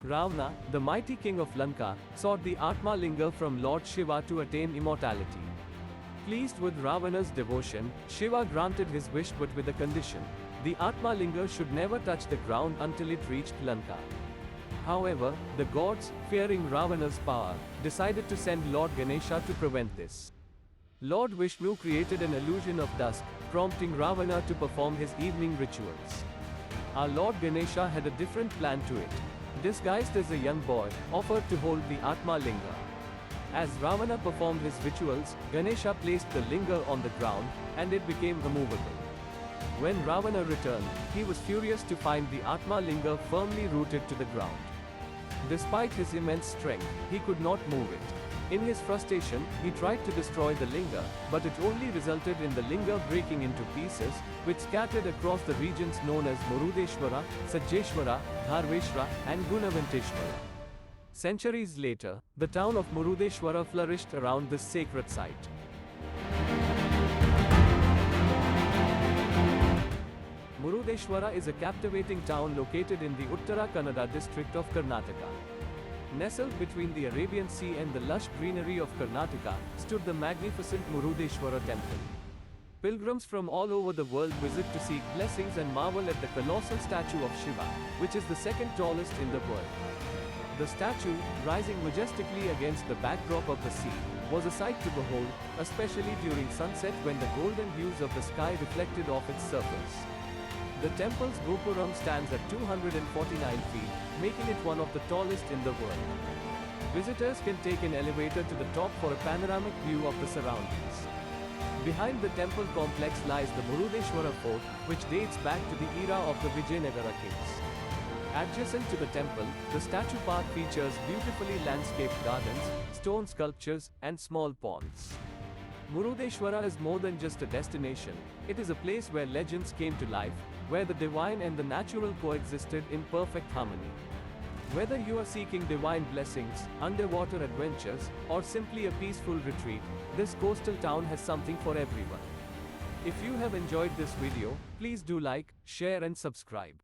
Ravana, the mighty king of Lanka, sought the Atma Linga from Lord Shiva to attain immortality. Pleased with Ravana's devotion, Shiva granted his wish but with a condition. The Atma Linga should never touch the ground until it reached Lanka. However, the gods, fearing Ravana's power, decided to send Lord Ganesha to prevent this. Lord Vishnu created an illusion of dusk, prompting Ravana to perform his evening rituals. Our Lord Ganesha had a different plan to it. Disguised as a young boy, offered to hold the Atma Linga. As Ravana performed his rituals, Ganesha placed the linga on the ground, and it became immovable. When Ravana returned, he was furious to find the Atma Linga firmly rooted to the ground. Despite his immense strength, he could not move it. In his frustration, he tried to destroy the linga, but it only resulted in the linga breaking into pieces, which scattered across the regions known as Murudeshwara, Sajjeshwara, Dharveshwara, and Gunavanteshwara. Centuries later, the town of Murudeshwara flourished around this sacred site. Murudeshwara is a captivating town located in the Uttara Kannada district of Karnataka. Nestled between the Arabian Sea and the lush greenery of Karnataka, stood the magnificent Murudeshwara Temple. Pilgrims from all over the world visit to seek blessings and marvel at the colossal statue of Shiva, which is the second tallest in the world. The statue, rising majestically against the backdrop of the sea, was a sight to behold, especially during sunset when the golden hues of the sky reflected off its surface. The temple's gopuram stands at 249 feet, making it one of the tallest in the world. Visitors can take an elevator to the top for a panoramic view of the surroundings. Behind the temple complex lies the Murudeshwara fort, which dates back to the era of the Vijayanagara kings. Adjacent to the temple, the statue park features beautifully landscaped gardens, stone sculptures, and small ponds. Murudeshwara is more than just a destination, it is a place where legends came to life, where the divine and the natural coexisted in perfect harmony. Whether you are seeking divine blessings, underwater adventures, or simply a peaceful retreat, this coastal town has something for everyone. If you have enjoyed this video, please do like, share and subscribe.